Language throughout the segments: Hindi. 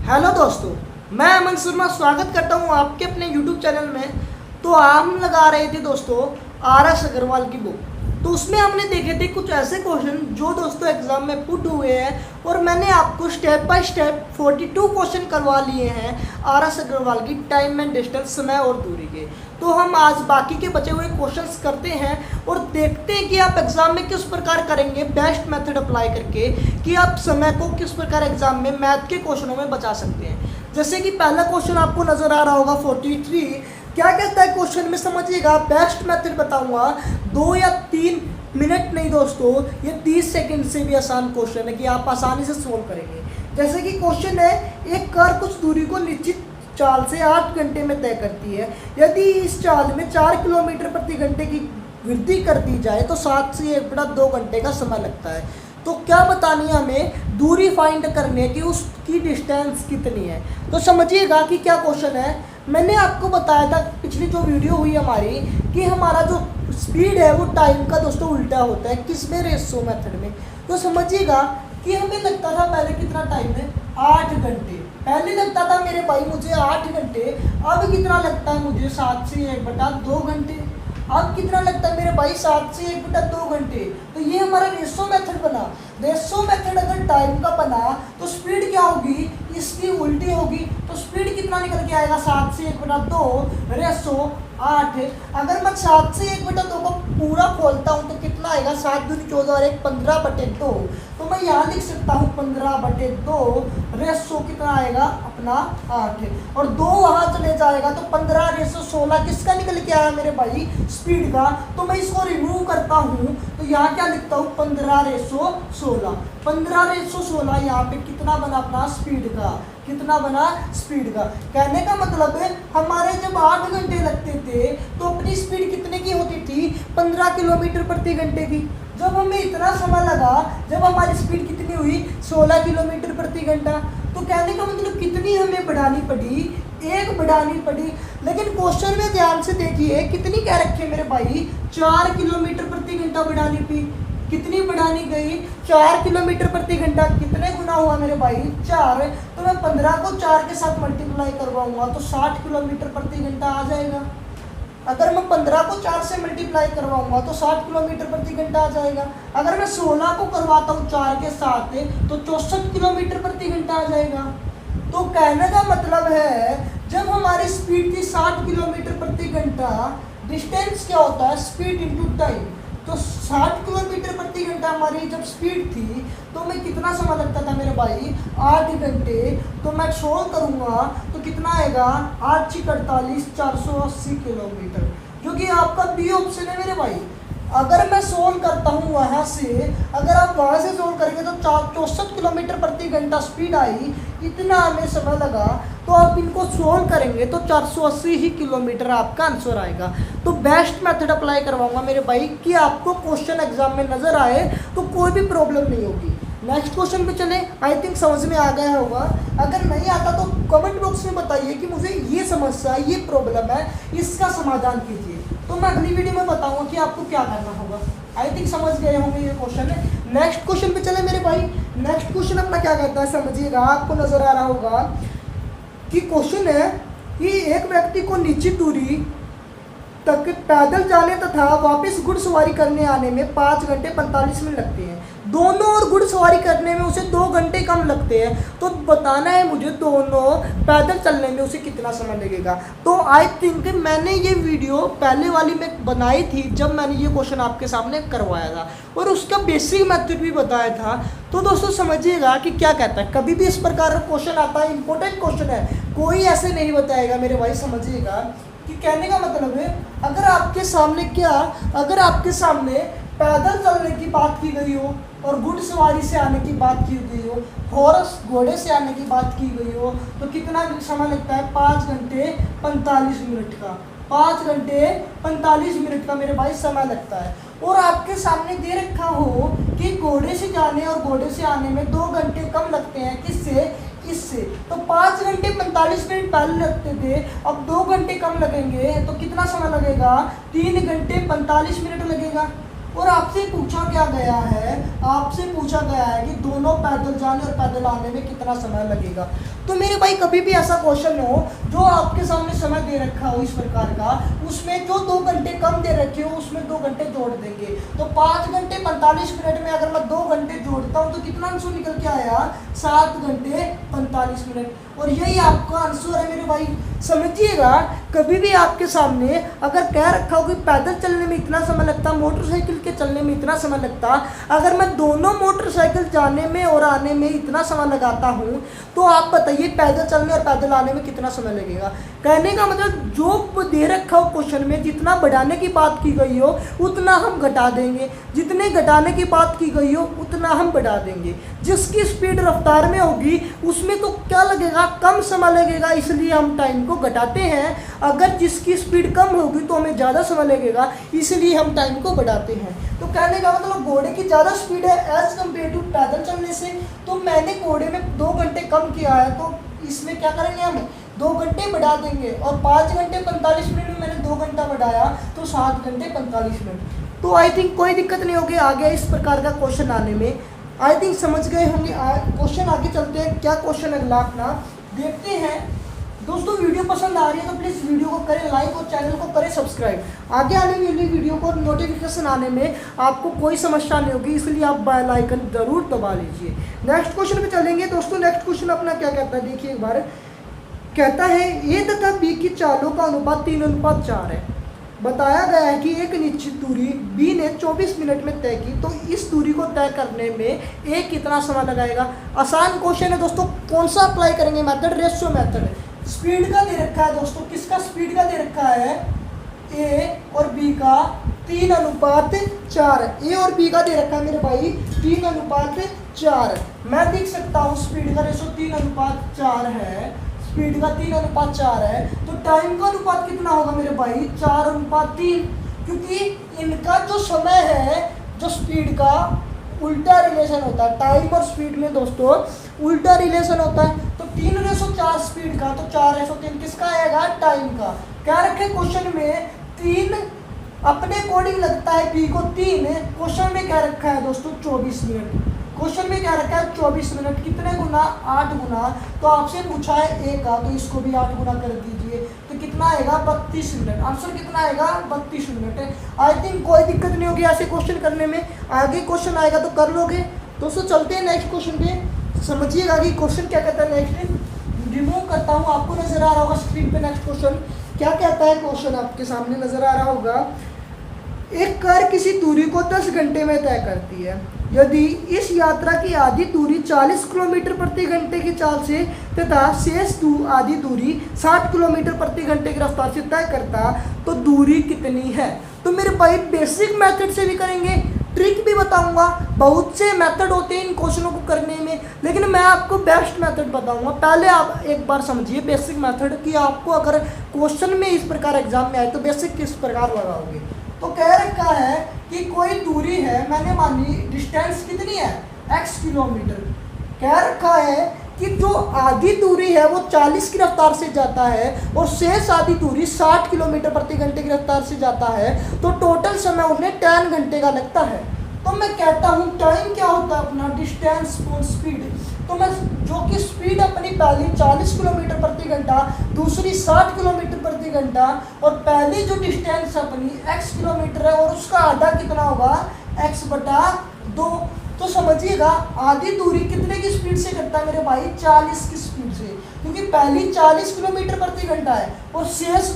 हेलो दोस्तों, मैं अमन शर्मा स्वागत करता हूं आपके अपने YouTube चैनल में। तो हम लगा रहे थे दोस्तों RS अग्रवाल की बुक। तो उसमें हमने देखे थे कुछ ऐसे क्वेश्चन जो दोस्तों एग्जाम में पुट हुए हैं और मैंने आपको स्टेप बाय स्टेप 42 क्वेश्चन करवा लिए हैं RS अग्रवाल की टाइम एंड डिस्टेंस, समय और दूरी के। तो हम आज बाकी के बचे हुए क्वेश्चंस करते हैं और देखते हैं कि आप एग्जाम में किस प्रकार करेंगे बेस्ट मेथड अप्लाई करके कि आप समय को किस प्रकार एग्जाम में मैथ के क्वेश्चनों में बचा सकते हैं। जैसे कि पहला क्वेश्चन आपको नजर आ रहा होगा 43। क्या कहता है क्वेश्चन में, समझिएगा। बेस्ट मेथड बताऊंगा, 2 या 3 मिनट नहीं दोस्तों, ये 30 सेकंड से भी आसान क्वेश्चन है कि आप आसानी से सोल्व करेंगे। जैसे कि क्वेश्चन है, एक कार कुछ दूरी को निश्चित चाल से 8 घंटे में तय करती है। यदि इस चाल में 4 किलोमीटर प्रति घंटे की वृद्धि कर दी जाए तो 7 से 1/2 घंटे का समय लगता है। तो क्या बतानी है हमें, दूरी फाइंड करनी है कि उसकी डिस्टेंस कितनी है। तो समझिएगा कि क्या क्वेश्चन है। मैंने आपको बताया था पिछली जो वीडियो हुई हमारी कि हमारा जो स्पीड है वो टाइम का दोस्तों उल्टा होता है, किसमें, रेशो मेथड में। तो समझिएगा कि हमें लगता था पहले कितना टाइम है, 8 घंटे। पहले लगता था मेरे भाई मुझे 8 घंटे, अब कितना लगता है मुझे 7 से 1/2 घंटे। अब कितना लगता है मेरे भाई 7 से 1/2 घंटे। तो ये हमारा रेशो मेथड बना। रेशो मेथड अगर टाइम का बना तो स्पीड क्या होगी, इसकी उल्टी होगी। तो स्पीड कितना निकल के आएगा, 7 से 1/2 रेशो 8। अगर मैं 7 से 1/2 को पूरा खोलता हूँ तो कितना आएगा, 7 दूनी 14 और 1 15/2। तो मैं यहाँ लिख सकता हूँ 15/2 रेशो कितना आएगा अपना 8, और 2 वहाँ चले जाएगा तो 15/16 किसका निकल के आया मेरे भाई, स्पीड का। तो मैं इसको रिमूव करता हूँ तो यहाँ क्या लिखता हूँ, 15/16। 15/16 यहाँ पे कितना बना अपना स्पीड का, कितना बना स्पीड का। कहने का मतलब है हमारे जब 8 घंटे लगते थे तो अपनी स्पीड कितने की होती थी, 15 किलोमीटर प्रति घंटे की। जब हमें इतना समय लगा, जब हमारी स्पीड कितनी हुई, 16 किलोमीटर प्रति घंटा। तो कहने का मतलब कितनी हमें बढ़ानी पड़ी, 1 बढ़ानी पड़ी। लेकिन क्वेश्चन में ध्यान से देखिए कितनी कह रखी है मेरे भाई, 4 किलोमीटर प्रति घंटा बढ़ानी पड़ी। कितनी बढ़ानी गई, 4 किलोमीटर प्रति घंटा। कितने गुना हुआ मेरे भाई, 4। तो मैं 15 को 4 के साथ मल्टीप्लाई करवाऊंगा तो 60 किलोमीटर प्रति घंटा आ जाएगा। अगर मैं 15 को 4 से मल्टीप्लाई करवाऊंगा तो 60 किलोमीटर प्रति घंटा आ जाएगा। अगर मैं 16 को करवाता हूँ 4 के साथ तो 64 किलोमीटर प्रति घंटा आ जाएगा। तो कहने का मतलब है जब हमारी स्पीड थी 60 किलोमीटर प्रति घंटा, डिस्टेंस क्या होता है, स्पीड इंटू टाइम। तो 60 किलोमीटर प्रति घंटा हमारी जब स्पीड थी तो मैं कितना समय लगता था मेरे भाई, 8 घंटे। तो मैं सोल्व करूंगा तो कितना आएगा, 8 × 48 480 किलोमीटर, जो कि आपका बी ऑप्शन है मेरे भाई। अगर मैं सोल्व करता हूँ वहाँ से, अगर आप वहाँ से सोल्व करेंगे तो 64 किलोमीटर प्रति घंटा स्पीड आई, इतना हमें समय लगा। तो आप इनको सोल्व करेंगे तो 480 ही किलोमीटर आपका आंसर आएगा। तो बेस्ट मेथड अप्लाई करवाऊंगा मेरे भाई कि आपको क्वेश्चन एग्जाम में नजर आए तो कोई भी प्रॉब्लम नहीं होगी। नेक्स्ट क्वेश्चन पे चले। आई थिंक समझ में आ गया होगा। अगर नहीं आता तो कमेंट बॉक्स में बताइए कि मुझे ये समस्या, ये प्रॉब्लम है, इसका समाधान कीजिए। तो मैं अगली वीडियो में बताऊंगा कि आपको क्या करना होगा। आई थिंक समझ गए होंगे ये क्वेश्चन है। नेक्स्ट क्वेश्चन पे चले मेरे भाई। नेक्स्ट क्वेश्चन अपना क्या कहता है, समझिएगा। आपको नजर आ रहा होगा कि क्वेश्चन है कि एक व्यक्ति को निश्चित दूरी तक पैदल जाने तथा वापस घुड़सवारी करने आने में 5 घंटे 45 मिनट लगते हैं। दोनों और घुड़सवारी करने में उसे 2 घंटे कम लगते हैं। तो बताना है मुझे दोनों पैदल चलने में उसे कितना समय लगेगा। तो आई थिंक मैंने ये वीडियो पहले वाली में बनाई थी जब मैंने ये क्वेश्चन आपके सामने करवाया था और उसका बेसिक मेथड भी बताया था। तो दोस्तों समझिएगा कि क्या कहता है, कभी भी इस प्रकार का क्वेश्चन आता है, इंपॉर्टेंट क्वेश्चन है, कोई ऐसे नहीं बताएगा मेरे भाई। समझिएगा कि कहने का मतलब है अगर आपके सामने पैदल चलने की बात की गई हो और घुड़सवारी से आने की बात की गई हो, हॉर्स घोड़े से आने की बात की गई हो, तो कितना समय लगता है, 5 घंटे 45 मिनट का। 5 घंटे 45 मिनट का मेरे भाई समय लगता है। और आपके सामने दे रखा हो कि घोड़े से जाने और घोड़े से आने में 2 घंटे कम लगते हैं, किससे, इससे। तो 5 घंटे 45 मिनट पहले लगते थे, अब 2 घंटे कम लगेंगे तो कितना समय लगेगा, 3 घंटे 45 मिनट लगेगा। और आपसे पूछा क्या गया है, आपसे पूछा गया है कि दोनों पैदल जाने और पैदल आने में कितना समय लगेगा। तो मेरे भाई कभी भी ऐसा क्वेश्चन हो जो आपके सामने समय दे रखा हो इस प्रकार का, उसमें जो 2 घंटे कम दे रखे हो उसमें 2 घंटे जोड़ देंगे। तो 5 घंटे 45 मिनट में अगर मैं 2 घंटे जोड़ता हूँ तो कितना आंसर निकल के आया, 7 घंटे 45 मिनट। और यही आपका आंसर है मेरे भाई। समझिएगा, कभी भी आपके सामने अगर कह रखा हो कि पैदल चलने में इतना समय लगता, मोटरसाइकिल के चलने में इतना समय लगता, अगर मैं दोनों मोटरसाइकिल जाने में और आने में इतना समय लगाता हूँ तो आप बताइए पैदल चलने और पैदल आने में कितना समय लगेगा। कहने का मतलब जो दे रखा हो क्वेश्चन में जितना बढ़ाने की बात की गई हो उतना हम घटा देंगे, जितने घटाने की बात की गई हो उतना हम बढ़ा देंगे। जिसकी स्पीड रफ्तार में होगी उसमें तो क्या लगेगा, कम समय लगेगा, इसलिए हम टाइम को घटाते हैं। अगर जिसकी स्पीड कम होगी तो हमें ज़्यादा समय लगेगा, इसलिए हम टाइम को बढ़ाते हैं। तो कहने का मतलब घोड़े की ज़्यादा स्पीड है एज कम्पेयर टू पैदल चलने से, तो मैंने घोड़े में 2 घंटे कम किया है, तो इसमें क्या करेंगे हम 2 घंटे बढ़ा देंगे। और 5 घंटे 45 मिनट में मैंने 2 घंटा बढ़ाया तो 7 घंटे 45 मिनट। तो आई थिंक कोई दिक्कत नहीं होगी आगे इस प्रकार का क्वेश्चन आने में। आई थिंक समझ गए होंगे। क्वेश्चन आगे चलते हैं, क्या क्वेश्चन अगला अपना देखते हैं। दोस्तों वीडियो पसंद आ रही है तो प्लीज़ वीडियो को करें लाइक और चैनल को करें सब्सक्राइब। आगे आने वाली वीडियो को नोटिफिकेशन आने में आपको कोई समस्या नहीं होगी, इसलिए आप बेल आइकन जरूर दबा लीजिए। नेक्स्ट क्वेश्चन पे चलेंगे दोस्तों। नेक्स्ट क्वेश्चन अपना क्या कहता है देखिए एक बार। कहता है ए तथा बी की चालों का अनुपात 3:4 है। बताया गया है कि एक निश्चित दूरी बी ने 24 मिनट में तय की, तो इस दूरी को तय करने में ए कितना समय लगाएगा। आसान क्वेश्चन है दोस्तों। कौन सा अप्लाई करेंगे मेथड, रेशियो मेथड। स्पीड का दे रखा है दोस्तों, किसका स्पीड का दे रखा है, ए और बी का 3:4। ए और बी का दे रखा है मेरे भाई 3:4। मैं देख सकता हूँ स्पीड का रेशियो 3:4 है, स्पीड का 3:4 है। तो टाइम का अनुपात कितना होगा मेरे भाई, 4:3, क्योंकि इनका जो समय है जो स्पीड का उल्टा रिलेशन होता है। टाइम और स्पीड में दोस्तों उल्टा रिलेशन होता है। तो 3:4 स्पीड का, तो 4:3 किसका आएगा, टाइम का। क्या रखे क्वेश्चन में 3 अपने अकॉर्डिंग लगता है बी को 3, क्वेश्चन में क्या रखा है दोस्तों 24 मिनट। क्वेश्चन में क्या रखा है 24 मिनट, कितने गुना, 8 गुना। तो आपसे पूछा है ए का, तो इसको भी 8 गुना कर दीजिए, तो कितना आएगा 32 मिनट। आंसर कितना आएगा 32 मिनट है। आई थिंक कोई दिक्कत नहीं होगी ऐसे क्वेश्चन करने में। आगे क्वेश्चन आएगा तो कर लोगे दोस्तों। चलते हैं नेक्स्ट क्वेश्चन पे, समझिएगा कि क्वेश्चन क्या कहता है। नेक्स्ट रिमूव करता हूँ, आपको नजर आ रहा होगा स्क्रीन पे। नेक्स्ट क्वेश्चन क्या कहता है, क्वेश्चन आपके सामने नजर आ रहा होगा। एक कार किसी दूरी को 10 घंटे में तय करती है। यदि इस यात्रा की आधी दूरी 40 किलोमीटर प्रति घंटे की चाल से तथा शेष आधी दूरी 60 किलोमीटर प्रति घंटे की रफ्तार से तय करता, तो दूरी कितनी है। तो मेरे भाई बेसिक मेथड से भी करेंगे, ट्रिक भी बताऊंगा। बहुत से मेथड होते हैं इन क्वेश्चनों को करने में, लेकिन मैं आपको बेस्ट मेथड बताऊंगा। पहले आप एक बार समझिए बेसिक मेथड कि आपको अगर क्वेश्चन में इस प्रकार एग्जाम में आए तो बेसिक किस प्रकार लगाओगे। तो कह रखा है कि कोई दूरी है, मैंने मानी डिस्टेंस कितनी है x किलोमीटर। कह रखा है कि जो आधी दूरी है वो 40 की रफ्तार से जाता है और शेष आधी दूरी 60 किलोमीटर प्रति घंटे की रफ्तार से जाता है, तो टोटल समय उन्हें 10 घंटे का लगता है। तो मैं कहता हूँ टाइम क्या होता है अपना, डिस्टेंस और स्पीड। तो मैं जो कि स्पीड अपनी पहली 40 किलोमीटर प्रति घंटा, दूसरी 60 किलोमीटर प्रति घंटा, और पहली जो डिस्टेंस अपनी x किलोमीटर है और उसका आधा कितना होगा x/2। तो समझिएगा आधी दूरी कितने की स्पीड से करता है मेरे भाई, 40 की स्पीड से, क्योंकि पहली 40 किलोमीटर प्रति घंटा है और शेष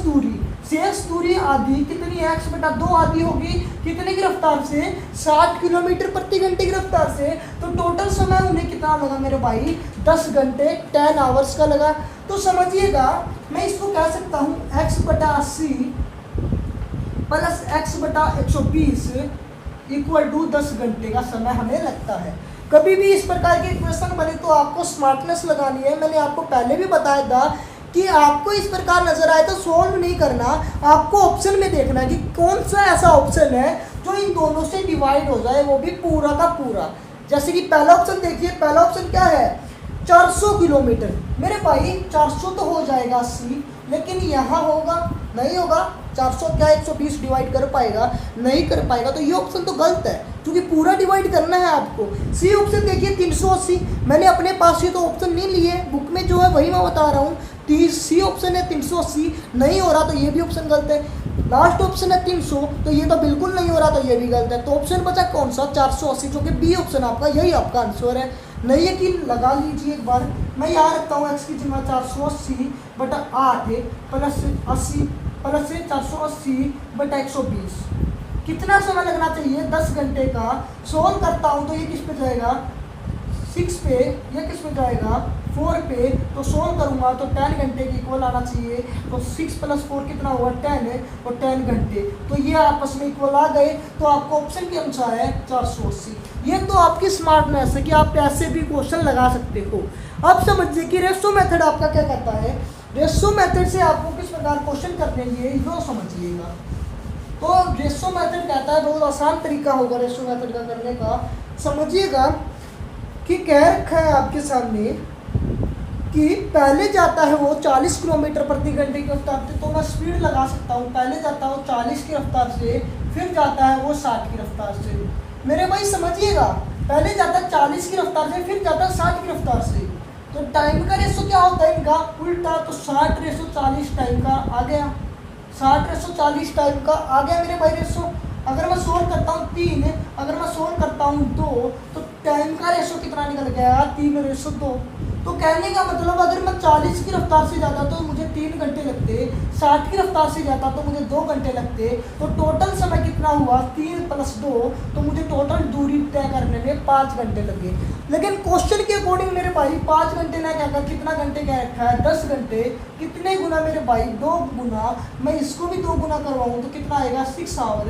दूरी आधी कितनी है, x/2 आधी होगी कितने की रफ्तार से, 60 किलोमीटर प्रति घंटे की रफ्तार से। तो टोटल समय उन्हें कितना लगा मेरे भाई, 10 घंटे 10 आवर्स का लगा। तो समझिएगा मैं इसको कह सकता हूँ x/80 plus x/120 equal to 10 घंटे का समय हमें लगता है। कभी भी इस प्रकार के क्वेश्चन बने तो आपको स्मार्टनेस लगानी है। मैंने आपको पहले भी बताया था कि आपको इस प्रकार नजर आए तो सोल्व नहीं करना, आपको ऑप्शन में देखना है कि कौन सा ऐसा ऑप्शन है जो इन दोनों से डिवाइड हो जाए, वो भी पूरा का पूरा। जैसे कि पहला ऑप्शन देखिए, पहला ऑप्शन क्या है 400 किलोमीटर। मेरे भाई 400 तो हो जाएगा 80, लेकिन यहाँ होगा नहीं होगा। 400 क्या 120 डिवाइड कर पाएगा? नहीं कर पाएगा। तो ये ऑप्शन तो गलत है, क्योंकि पूरा डिवाइड करना है आपको। सी ऑप्शन देखिए 380, मैंने अपने पास ही तो ऑप्शन नहीं लिए, बुक में जो है वही मैं बता रहा हूँ। सी ऑप्शन है 380, नहीं हो रहा तो ये भी ऑप्शन गलत है। लास्ट ऑप्शन है 300, तो ये तो बिल्कुल नहीं हो रहा, तो ये भी गलत है। तो ऑप्शन बचा कौन सा? 480, जो कि बी ऑप्शन आपका, यही आपका आंसर है। नहीं यकीन लगा लीजिए एक बार। मैं यहाँ रखता हूँ एक्स की जगह 480 बटा 8 प्लस 80 प्लस 480 बटा 120। कितना समय लगना चाहिए? 10 घंटे का। सोल्व करता हूँ तो ये किस पे जाएगा? 6 पे। ये किस पे जाएगा? 4 पे। तो सोल्व करूँगा तो 10 घंटे के इक्वल आना चाहिए। तो 6 + 4 कितना हुआ? 10 और 10 घंटे। तो ये आपस में इक्वल आ गए। तो आपको ऑप्शन के अनुसार है 480। ये तो आपकी स्मार्टनेस है कि आप ऐसे भी क्वेश्चन लगा सकते हो। अब समझिए कि रेशो मेथड आपका क्या कहता है। रेशो मेथड से आपको किस प्रकार क्वेश्चन करने लिए वो समझिएगा। तो रेशो मेथड कहता है, बहुत आसान तरीका होगा रेशो मेथड का करने का। समझिएगा कि कह रखा है आपके सामने कि पहले जाता है वो 40 किलोमीटर प्रति घंटे की रफ्तार से, तो मैं स्पीड लगा सकता हूँ। पहले जाता है वो 40 की रफ्तार से, फिर जाता है वो 60 की रफ्तार से। मेरे भाई समझिएगा, पहले जाता है 40 की रफ्तार से, फिर जाता है 60 की रफ्तार से। तो टाइम का रेशो क्या होता है इनका? उल्टा। तो 60/40 टाइम का आ गया। 60/40 टाइम का आ गया मेरे भाई रेशो। अगर मैं सोल्व करता हूँ 3, अगर मैं सोल्व करता हूँ 2, तो टाइम का रेशो कितना निकल गया? 3/2। तो कहने का मतलब अगर मैं 40 की रफ्तार से जाता तो मुझे 3 घंटे लगते, 60 की रफ्तार से जाता तो मुझे 2 घंटे लगते। तो टोटल समय कितना हुआ? 3 + 2। तो मुझे टोटल दूरी तय करने में 5 घंटे लगे। लेकिन क्वेश्चन के अकॉर्डिंग मेरे भाई 5 घंटे ना क्या कर, कितना घंटे क्या रखा है? 10 घंटे। कितने गुना मेरे भाई? 2 गुना। मैं इसको भी 2 गुना करवाऊँ तो कितना आएगा? 6 आवर।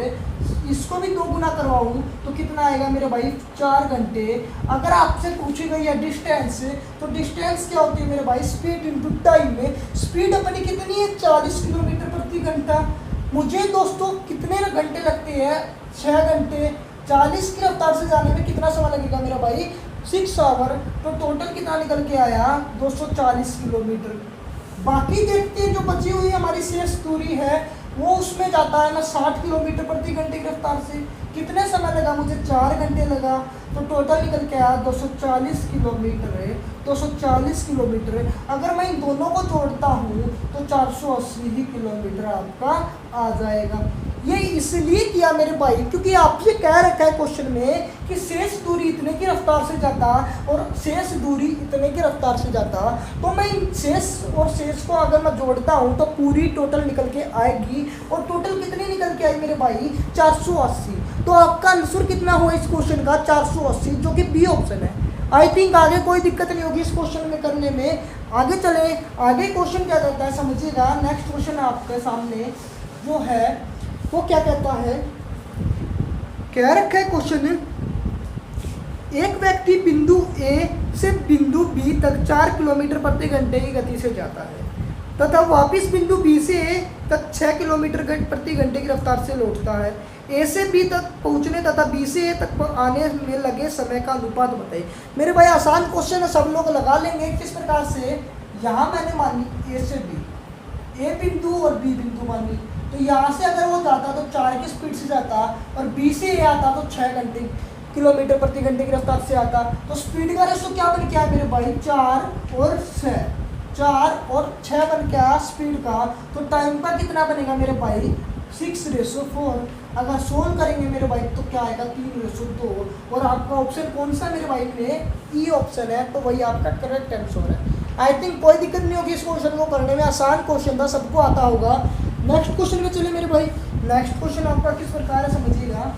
इसको भी 2 गुना करवाऊँ तो कितना आएगा मेरे भाई? 4 घंटे। अगर आपसे पूछी गई है डिस्टेंस, तो डिस्टेंस क्या होती है मेरे भाई? स्पीड इनटू टाइम में। स्पीड अपनी कितनी है? 40 किलोमीटर प्रति घंटा। मुझे दोस्तों कितने घंटे लगते हैं? 6 घंटे। 40 की रफ्तार से जाने में कितना समय लगेगा मेरा भाई? 6 आवर। तो टोटल कितना निकल के आया? 240 किलोमीटर। बाकी देखते हैं जो बची हुई हमारी शेष दूरी है, वो उसमें जाता है मैं 60 किलोमीटर प्रति घंटे की रफ्तार से। कितने समय लगा? मुझे 4 घंटे लगा। तो टोटल निकल के आया 240 किलोमीटर है। 240 किलोमीटर है। अगर मैं इन दोनों को जोड़ता हूँ तो 480 ही किलोमीटर आपका आ जाएगा। ये इसलिए किया मेरे भाई क्योंकि आपसे कह रखा है क्वेश्चन में कि शेष दूरी इतने की रफ्तार से जाता और शेष दूरी इतने की रफ्तार से जाता। तो मैं इन शेष और शेष को अगर मैं जोड़ता हूँ तो पूरी टोटल निकल के आएगी। और टोटल कितनी निकल के आई मेरे भाई? 480। तो आपका आंसर कितना हुआ इस क्वेश्चन का? 480, जो कि बी ऑप्शन है। आई थिंक आगे कोई दिक्कत नहीं होगी इस क्वेश्चन में करने में। आगे चले। आगे क्वेश्चन क्या कहता है समझिएगा। नेक्स्ट क्वेश्चन आपके सामने जो है वो क्या कहता है, कह रखा है क्वेश्चन, एक व्यक्ति बिंदु ए से बिंदु बी तक 4 किलोमीटर प्रति घंटे की गति से जाता है तथा वापस बिंदु बी से ए तक 6 किलोमीटर प्रति घंटे की रफ्तार से लौटता है। ए से बी तक पहुंचने तथा बी से ए तक आने में लगे समय का अनुपात बताइए। मेरे भाई आसान क्वेश्चन है, सब लोग लगा लेंगे। किस प्रकार से? यहाँ मैंने मानी ए से बी, ए बिंदु और बी बिंदु मानी। तो यहाँ से अगर वो जाता तो 4 की स्पीड से जाता और बी से ए आता तो 6 किलोमीटर प्रति घंटे की रफ्तार से आता। तो स्पीड का रेशो क्या बन गया मेरे भाई? 4 और 6। 4 और 6 बन गया स्पीड का। तो टाइम का कितना बनेगा मेरे भाई? 6/4। अगर सोल्व करेंगे मेरे भाई तो क्या आएगा? 3/2। और आपका ऑप्शन कौन सा मेरे भाई में? ई ऑप्शन है। तो वही आपका करेक्ट आंसर है। आई थिंक कोई दिक्कत नहीं होगी इस क्वेश्चन को करने में। आसान क्वेश्चन था, सबको आता होगा। नेक्स्ट क्वेश्चन में चले मेरे भाई। नेक्स्ट क्वेश्चन आपका किस प्रकार है समझिएगा।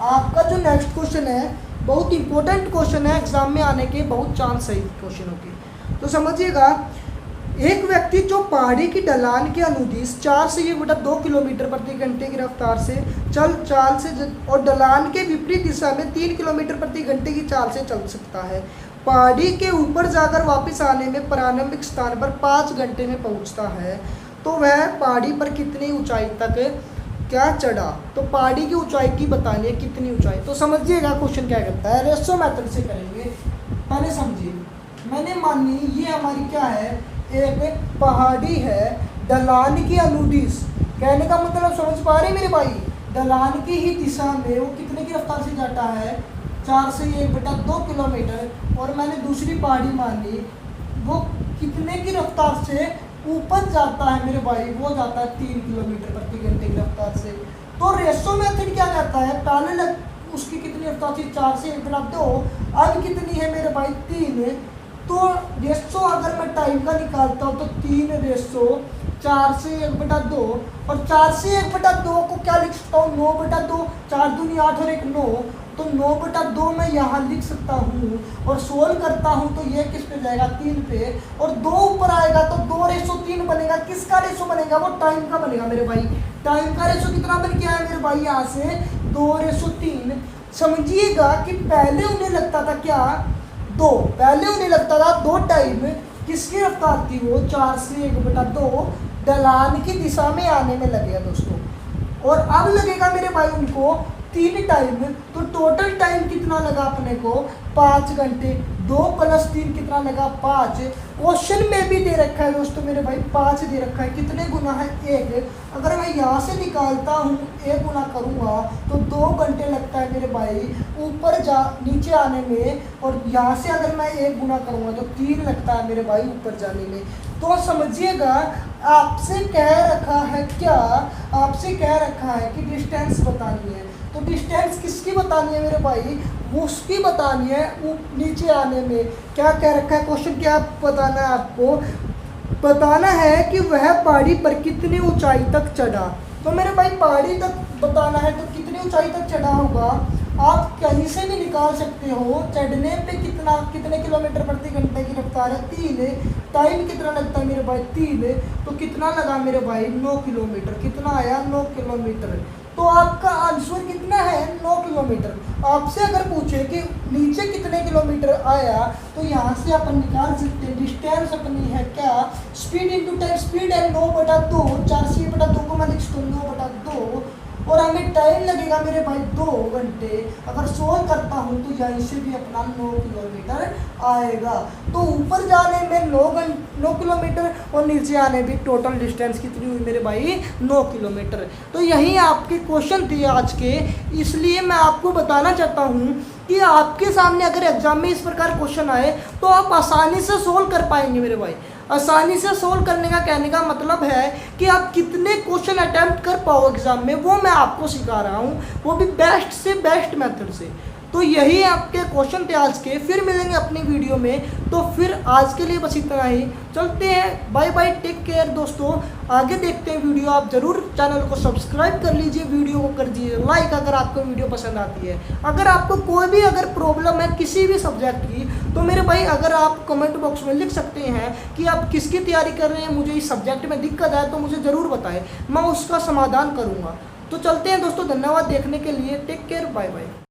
आपका जो नेक्स्ट क्वेश्चन है बहुत इंपॉर्टेंट क्वेश्चन है, एग्जाम में आने के बहुत चांस है क्वेश्चनों के। तो समझिएगा, एक व्यक्ति जो पहाड़ी की ढलान के अनुदिश 4 से 1/2 किलोमीटर प्रति घंटे की रफ्तार से चाल से और ढलान के विपरीत दिशा में 3 किलोमीटर प्रति घंटे की चाल से चल सकता है। पहाड़ी के ऊपर जाकर वापस आने में प्रारंभिक स्थान पर 5 घंटे में पहुंचता है। तो वह पहाड़ी पर कितनी ऊंचाई तक क्या चढ़ा? तो पहाड़ी की ऊंचाई की बतानी है, कितनी ऊंचाई। तो समझिएगा क्वेश्चन क्या करता है, रेशो मेथड से करेंगे। पहले समझिए, मैंने मानी ये हमारी क्या है? एक पहाड़ी है ढलान की अनुदिश, कहने का मतलब समझ पा रहे मेरे भाई, ढलान की ही दिशा में वो कितने की रफ्तार से जाता है, 4 से 1/2 किलोमीटर। और मैंने दूसरी पहाड़ी मान ली, वो कितने की रफ्तार से ऊपर जाता है मेरे भाई, वो जाता है 3 किलोमीटर प्रति घंटे की रफ्तार से। तो रेशो मेथड क्या कहता है, पहले उसकी कितनी रफ्तार थी, 4 से 1/2, अब कितनी है मेरे भाई, 3। तो रेशो अगर मैं टाइम का निकालता हूँ तो 3 रेशो 4 से 1/2, और 4 से 1/2 को क्या लिख सकता हूँ, 9/2, 4 दूनी 8 और 1 9, तो 9/2 मैं यहाँ लिख सकता हूँ। और सोल्व करता हूँ तो ये किस पे जाएगा, 3 पे, और 2 ऊपर आएगा तो 2:3 बनेगा। किसका रेशो बनेगा, वो टाइम का बनेगा मेरे भाई। टाइम का रेशो कितना बन गया है मेरे भाई, यहाँ से 2:3। समझिएगा कि पहले उन्हें लगता था क्या, 2, पहले उन्हें लगता था 2 टाइम, किसकी रफ्तार थी वो, 4 से 1/2 ढलान की दिशा में आने में लगेगा दोस्तों। और अब लगेगा मेरे भाई उनको 3 टाइम, तो टोटल टाइम कितना लगा अपने को, 5 घंटे। 2 + 3 कितना लगा, 5। क्वेश्चन में भी दे रखा है दोस्तों मेरे भाई, 5 दे रखा है, कितने गुना है, 1। अगर मैं यहाँ से निकालता हूँ 1 गुना करूँगा तो 2 घंटे लगता है मेरे भाई ऊपर नीचे आने में, और यहाँ से अगर मैं 1 गुना करूँगा तो 3 लगता है मेरे भाई ऊपर जाने में। तो समझिएगा, आपसे कह रखा है क्या, आपसे कह रखा है कि डिस्टेंस बतानी है, तो डिस्टेंस किसकी बतानी है मेरे भाई, उसकी बतानी है नीचे आने में। क्या कह रखा है क्वेश्चन, क्या बताना है आपको, बताना है कि वह पहाड़ी पर कितनी ऊंचाई तक चढ़ा। तो मेरे भाई पहाड़ी तक बताना है तो कितनी ऊंचाई तक चढ़ा होगा, आप कहीं से भी निकाल सकते हो। चढ़ने पे कितने किलोमीटर प्रति घंटे की रफ्तार है, 3। टाइम कितना लगता है मेरे भाई, 3। तो कितना लगा मेरे भाई, 9 किलोमीटर। कितना आया, 9 किलोमीटर। तो आपका आंसर कितना है, 9 किलोमीटर। आपसे अगर पूछे कि नीचे कितने किलोमीटर आया, तो यहाँ से अपन निकाल सकते हैं डिस्टेंस अपनी है क्या, स्पीड इंटू टाइम। स्पीड है 9/2, 4 से 1/2 को मैं लिख सकता हूँ 9/2, और हमें टाइम लगेगा मेरे भाई 2 घंटे। अगर सोल्व करता हूँ तो यहाँ से भी अपना 9 किलोमीटर आएगा। तो ऊपर जाने में 9 किलोमीटर और नीचे आने भी टोटल डिस्टेंस कितनी हुई मेरे भाई, 9 किलोमीटर। तो यही आपके क्वेश्चन थे आज के, इसलिए मैं आपको बताना चाहता हूँ कि आपके सामने अगर एग्जाम में इस प्रकार क्वेश्चन आए तो आप आसानी से सोल्व कर पाएंगे मेरे भाई। आसानी से सोल्व करने का कहने का मतलब है कि आप कितने क्वेश्चन अटेम्प्ट कर पाओ एग्जाम में, वो मैं आपको सिखा रहा हूँ, वो भी बेस्ट से बेस्ट मेथड से। तो यही आपके क्वेश्चन थे आज के। फिर मिलेंगे अपनी वीडियो में, तो फिर आज के लिए बस इतना ही, चलते हैं, बाय बाय, टेक केयर दोस्तों। आगे देखते हैं वीडियो, आप ज़रूर चैनल को सब्सक्राइब कर लीजिए, वीडियो को कर दीजिए लाइक अगर आपको वीडियो पसंद आती है। अगर आपको कोई भी अगर प्रॉब्लम है किसी भी सब्जेक्ट की, तो मेरे भाई अगर आप कमेंट बॉक्स में लिख सकते हैं कि आप किसकी तैयारी कर रहे हैं, मुझे इस सब्जेक्ट में दिक्कत है तो मुझे ज़रूर बताएं, मैं उसका समाधान करूँगा। तो चलते हैं दोस्तों, धन्यवाद देखने के लिए, टेक केयर, बाय बाय।